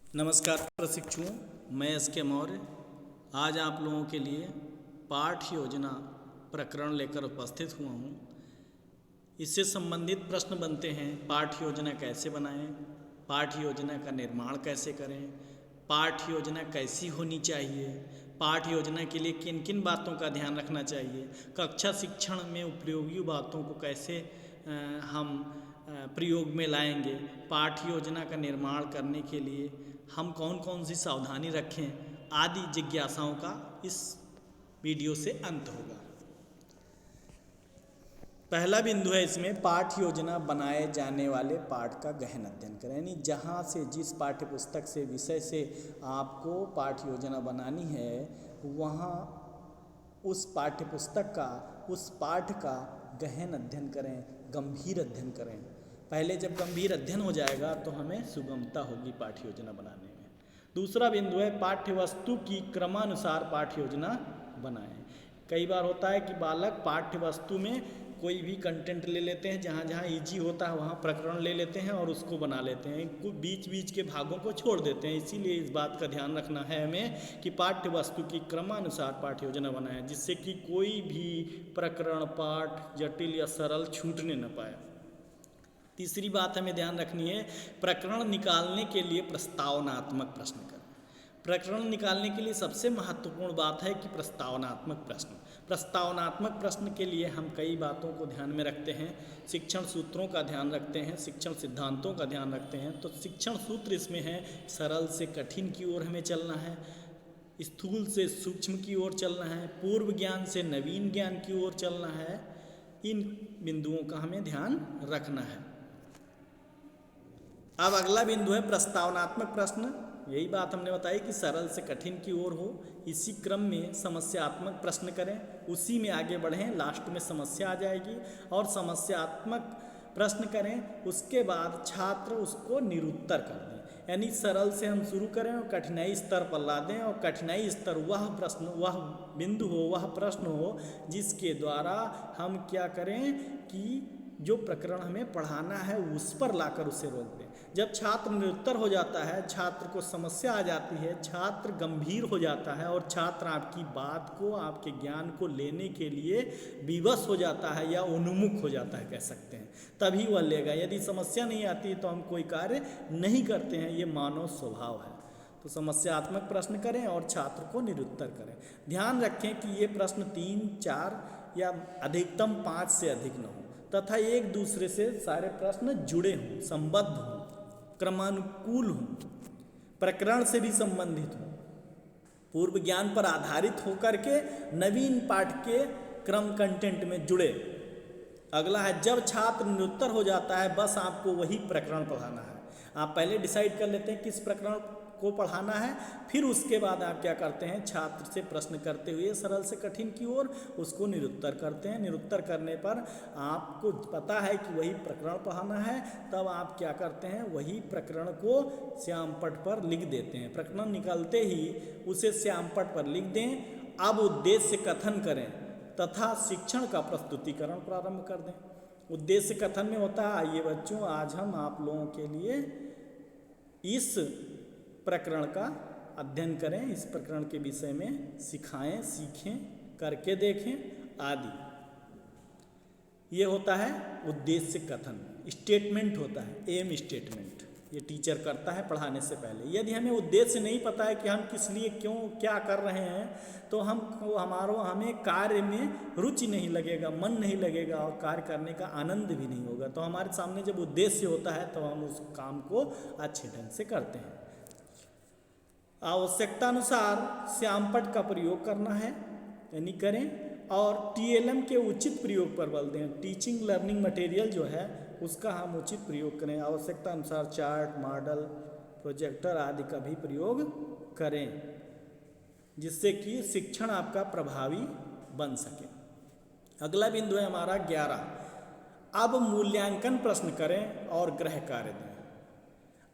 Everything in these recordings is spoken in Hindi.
नमस्कार प्रशिक्षुओं, मैं एस के मौर्य आज आप लोगों के लिए पाठ योजना प्रकरण लेकर उपस्थित हुआ हूँ। इससे संबंधित प्रश्न बनते हैं। पाठ योजना कैसे बनाएं, पाठ योजना का निर्माण कैसे करें, पाठ योजना कैसी होनी चाहिए, पाठ योजना के लिए किन किन बातों का ध्यान रखना चाहिए, कक्षा शिक्षण में उपयोगी बातों को कैसे हम प्रयोग में लाएंगे, पाठ योजना का निर्माण करने के लिए हम कौन कौन सी सावधानी रखें आदि जिज्ञासाओं का इस वीडियो से अंत होगा। पहला बिंदु है इसमें पाठ योजना बनाए जाने वाले पाठ का गहन अध्ययन करें, यानी जहाँ से जिस पाठ्य पुस्तक से विषय से आपको पाठ योजना बनानी है वहाँ उस पाठ्य पुस्तक का उस पाठ का गहन अध्ययन करें, गंभीर अध्ययन करें। पहले जब गंभीर अध्ययन हो जाएगा तो हमें सुगमता होगी पाठ्य योजना बनाने में। दूसरा बिंदु है पाठ्य वस्तु की क्रमानुसार पाठ्य योजना बनाएं। कई बार होता है कि बालक पाठ्य वस्तु में कोई भी कंटेंट ले लेते हैं, जहाँ जहाँ ईजी होता है वहाँ प्रकरण ले लेते हैं और उसको बना लेते हैं, कुछ बीच बीच के भागों को छोड़ देते हैं। इसीलिए इस बात का ध्यान रखना है हमें कि पाठ्य वस्तु की क्रमानुसार पाठ्य योजना बनाएं, जिससे कि कोई भी प्रकरण पाठ जटिल या सरल छूटने न पाए। तीसरी बात हमें ध्यान रखनी है, प्रकरण निकालने के लिए प्रस्तावनात्मक प्रश्न करें। प्रकरण निकालने के लिए सबसे महत्वपूर्ण बात है कि प्रस्तावनात्मक प्रश्न। प्रस्तावनात्मक प्रश्न के लिए हम कई बातों को ध्यान में रखते हैं। शिक्षण सूत्रों का ध्यान रखते हैं, शिक्षण सिद्धांतों का ध्यान रखते हैं। तो शिक्षण सूत्र इसमें है, सरल से कठिन की ओर हमें चलना है, स्थूल से सूक्ष्म की ओर चलना है, पूर्व ज्ञान से नवीन ज्ञान की ओर चलना है। इन बिंदुओं का हमें ध्यान रखना है। अब अगला बिंदु है प्रस्तावनात्मक प्रश्न। यही बात हमने बताई कि सरल से कठिन की ओर हो। इसी क्रम में समस्यात्मक प्रश्न करें, उसी में आगे बढ़ें, लास्ट में समस्या आ जाएगी और समस्यात्मक प्रश्न करें। उसके बाद छात्र उसको निरुत्तर कर दें, यानी सरल से हम शुरू करें और कठिनाई स्तर पर ला दें, और कठिनाई स्तर वह प्रश्न, वह बिंदु हो, वह प्रश्न हो जिसके द्वारा हम क्या करें कि जो प्रकरण हमें पढ़ाना है उस पर लाकर उसे रोक दें। जब छात्र निरुत्तर हो जाता है, छात्र को समस्या आ जाती है, छात्र गंभीर हो जाता है और छात्र आपकी बात को, आपके ज्ञान को लेने के लिए विवश हो जाता है या उन्मुख हो जाता है कह सकते हैं, तभी वह लेगा। यदि समस्या नहीं आती तो हम कोई कार्य नहीं करते हैं, ये मानव स्वभाव है। तो समस्यात्मक प्रश्न करें और छात्र को निरुत्तर करें। ध्यान रखें कि ये प्रश्न 3, 4 या अधिकतम 5 से अधिक न हो, तथा एक दूसरे से सारे प्रश्न जुड़े हों, संबद्ध हों, क्रमानुकूल हों, प्रकरण से भी संबंधित हों, पूर्व ज्ञान पर आधारित होकर के नवीन पाठ के क्रम कंटेंट में जुड़े। अगला है, जब छात्र निरुत्तर हो जाता है बस आपको वही प्रकरण पढ़ाना है। आप पहले डिसाइड कर लेते हैं किस प्रकरण को पढ़ाना है, फिर उसके बाद आप क्या करते हैं, छात्र से प्रश्न करते हुए सरल से कठिन की ओर उसको निरुत्तर करते हैं। निरुत्तर करने पर आपको पता है कि वही प्रकरण पढ़ाना है, तब आप क्या करते हैं, वही प्रकरण को श्यामपट पर लिख देते हैं। प्रकरण निकलते ही उसे श्यामपट पर लिख दें। अब उद्देश्य कथन करें तथा शिक्षण का प्रस्तुतिकरण प्रारंभ कर दें। उद्देश्य कथन में होता है, आइए बच्चों आज हम आप लोगों के लिए इस प्रकरण का अध्ययन करें, इस प्रकरण के विषय में सिखाएं, सीखें, करके देखें आदि। ये होता है उद्देश्य कथन। स्टेटमेंट होता है, एम स्टेटमेंट, ये टीचर करता है पढ़ाने से पहले। यदि हमें उद्देश्य नहीं पता है कि हम किस लिए क्यों क्या कर रहे हैं, तो हमें कार्य में रुचि नहीं लगेगा, मन नहीं लगेगा और कार्य करने का आनंद भी नहीं होगा। तो हमारे सामने जब उद्देश्य होता है तो हम उस काम को अच्छे ढंग से करते हैं। आवश्यकता अनुसार श्यामपट का प्रयोग करना है, यानी करें, और टीएलएम के उचित प्रयोग पर बल दें। टीचिंग लर्निंग मटेरियल जो है उसका हम उचित प्रयोग करें। आवश्यकता अनुसार चार्ट, मॉडल, प्रोजेक्टर आदि का भी प्रयोग करें, जिससे कि शिक्षण आपका प्रभावी बन सके। अगला बिंदु है हमारा 11। अब मूल्यांकन प्रश्न करें और गृह कार्य दें।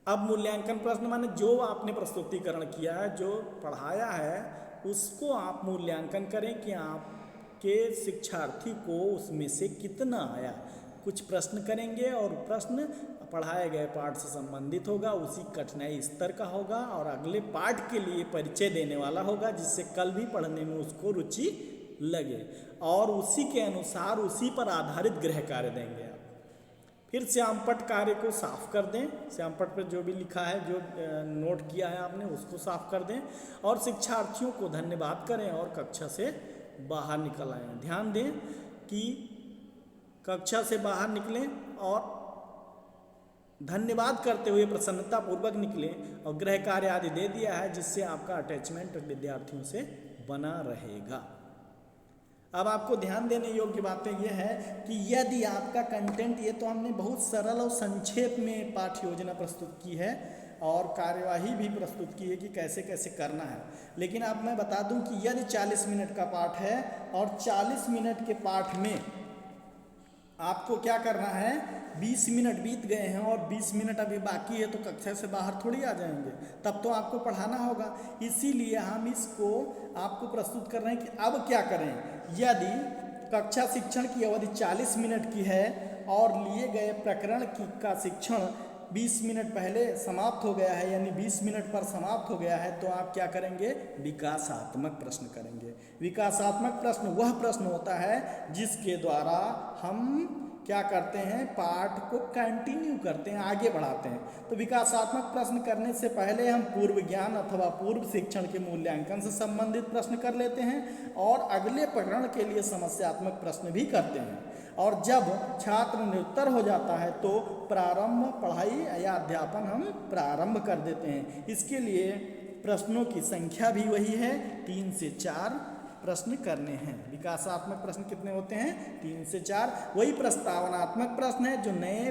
अब मूल्यांकन प्रश्न माने जो आपने प्रस्तुतिकरण किया है, जो पढ़ाया है, उसको आप मूल्यांकन करें कि आपके शिक्षार्थी को उसमें से कितना आया। कुछ प्रश्न करेंगे और प्रश्न पढ़ाए गए पाठ से संबंधित होगा, उसी कठिनाई स्तर का होगा और अगले पाठ के लिए परिचय देने वाला होगा, जिससे कल भी पढ़ने में उसको रुचि लगे और उसी के अनुसार उसी पर आधारित गृह कार्य देंगे आप। फिर श्यामपट्ट कार्य को साफ कर दें, श्यामपट्ट पर जो भी लिखा है, जो नोट किया है आपने, उसको साफ कर दें और शिक्षार्थियों को धन्यवाद करें और कक्षा से बाहर निकल आएँ। ध्यान दें कि कक्षा से बाहर निकलें और धन्यवाद करते हुए प्रसन्नतापूर्वक निकलें और गृह कार्य आदि दे दिया है, जिससे आपका अटैचमेंट विद्यार्थियों से बना रहेगा। अब आपको ध्यान देने योग्य बातें यह है कि यदि आपका कंटेंट, ये तो हमने बहुत सरल और संक्षेप में पाठ योजना प्रस्तुत की है और कार्यवाही भी प्रस्तुत की है कि कैसे कैसे करना है, लेकिन अब मैं बता दूं कि यदि 40 मिनट का पाठ है और 40 मिनट के पाठ में आपको क्या करना है, 20 मिनट बीत गए हैं और 20 मिनट अभी बाकी है, तो कक्षा से बाहर थोड़ी आ जाएंगे, तब तो आपको पढ़ाना होगा। इसीलिए हम इसको आपको प्रस्तुत कर रहे हैं कि अब क्या करें। यदि कक्षा शिक्षण की अवधि 40 मिनट की है और लिए गए प्रकरण का शिक्षण 20 मिनट पहले समाप्त हो गया है, यानी 20 मिनट पर समाप्त हो गया है, तो आप क्या करेंगे, विकासात्मक प्रश्न करेंगे। विकासात्मक प्रश्न वह प्रश्न होता है जिसके द्वारा हम क्या करते हैं, पाठ को कंटिन्यू करते हैं, आगे बढ़ाते हैं। तो विकासात्मक प्रश्न करने से पहले हम पूर्व ज्ञान अथवा पूर्व शिक्षण के मूल्यांकन से संबंधित प्रश्न कर लेते हैं और अगले प्रकरण के लिए समस्यात्मक प्रश्न भी करते हैं। और जब छात्र निरुत्तर हो जाता है तो प्रारंभ पढ़ाई या अध्यापन हम प्रारंभ कर देते हैं। इसके लिए प्रश्नों की संख्या भी वही है, 3 से 4 प्रश्न करने हैं। विकासात्मक प्रश्न कितने होते हैं, 3 से 4। वही प्रस्तावनात्मक प्रश्न है जो नए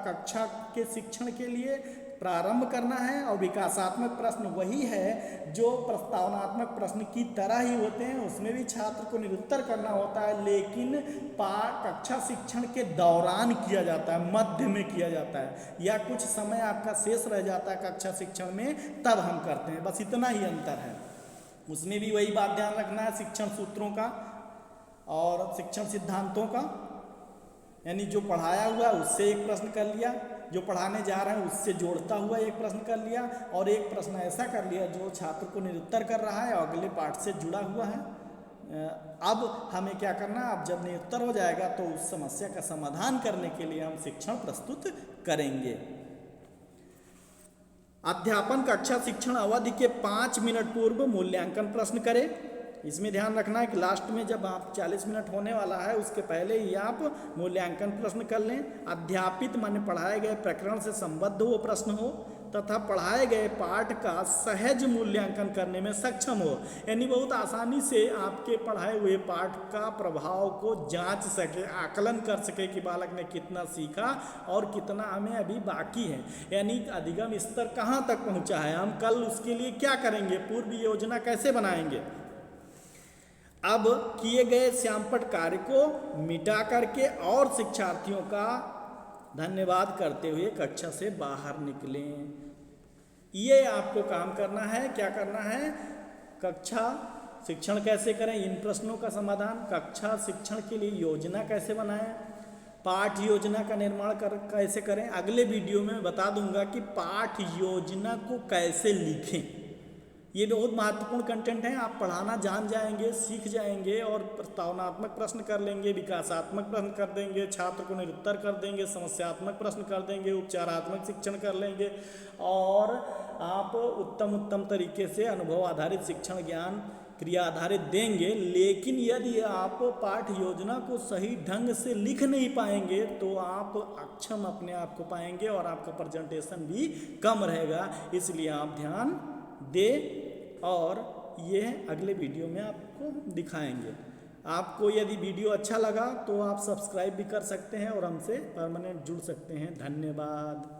कक्षा के शिक्षण के लिए प्रारंभ करना है, और विकासात्मक प्रश्न वही है जो प्रस्तावनात्मक प्रश्न की तरह ही होते हैं। उसमें भी छात्र को निरुत्तर करना होता है, लेकिन कक्षा शिक्षण के दौरान किया जाता है, मध्य में किया जाता है, या कुछ समय आपका शेष रह जाता है कक्षा शिक्षण में, तब हम करते हैं। बस इतना ही अंतर है। उसमें भी वही बात ध्यान रखना है, शिक्षण सूत्रों का और शिक्षण सिद्धांतों का, यानी जो पढ़ाया हुआ है उससे एक प्रश्न कर लिया, जो पढ़ाने जा रहे हैं उससे जोड़ता हुआ एक प्रश्न कर लिया, और एक प्रश्न ऐसा कर लिया जो छात्र को निरुत्तर कर रहा है और अगले पाठ से जुड़ा हुआ है। अब हमें क्या करना है, अब जब निरुत्तर हो जाएगा तो उस समस्या का समाधान करने के लिए हम शिक्षण प्रस्तुत करेंगे। अध्यापन कक्षा शिक्षण अवधि के 5 मिनट पूर्व मूल्यांकन प्रश्न करें। इसमें ध्यान रखना है कि लास्ट में जब आप 40 मिनट होने वाला है उसके पहले ही आप मूल्यांकन प्रश्न कर लें। अध्यापित माने पढ़ाए गए प्रकरण से संबद्ध वो प्रश्न हो तथा पढ़ाए गए पाठ का सहज मूल्यांकन करने में सक्षम हो, यानी बहुत आसानी से आपके पढ़ाए हुए पाठ का प्रभाव को जांच सके, आकलन कर सके कि बालक ने कितना सीखा और कितना हमें अभी बाकी है, यानी अधिगम स्तर कहाँ तक पहुँचा है, हम कल उसके लिए क्या करेंगे, पूर्व योजना कैसे बनाएंगे। अब किए गए श्यामपट्ट कार्य को मिटा करके और शिक्षार्थियों का धन्यवाद करते हुए कक्षा से बाहर निकलें। ये आपको काम करना है। क्या करना है, कक्षा शिक्षण कैसे करें, इन प्रश्नों का समाधान, कक्षा शिक्षण के लिए योजना कैसे बनाएं, पाठ योजना का निर्माण कैसे करें। अगले वीडियो में बता दूंगा कि पाठ योजना को कैसे लिखें। ये बहुत महत्वपूर्ण कंटेंट है। आप पढ़ाना जान जाएंगे, सीख जाएंगे और प्रस्तावनात्मक प्रश्न कर लेंगे, विकासात्मक प्रश्न कर देंगे, छात्र को निरुत्तर कर देंगे, समस्यात्मक प्रश्न कर देंगे, उपचारात्मक शिक्षण कर लेंगे, और आप उत्तम तरीके से अनुभव आधारित शिक्षण ज्ञान क्रिया आधारित देंगे। लेकिन यदि आप पाठ योजना को सही ढंग से लिख नहीं पाएंगे तो आप अक्षम अपने आप को पाएंगे और आपका प्रेजेंटेशन भी कम रहेगा। इसलिए आप ध्यान दे, और ये अगले वीडियो में आपको दिखाएंगे। आपको यदि वीडियो अच्छा लगा तो आप सब्सक्राइब भी कर सकते हैं और हमसे परमानेंट जुड़ सकते हैं। धन्यवाद।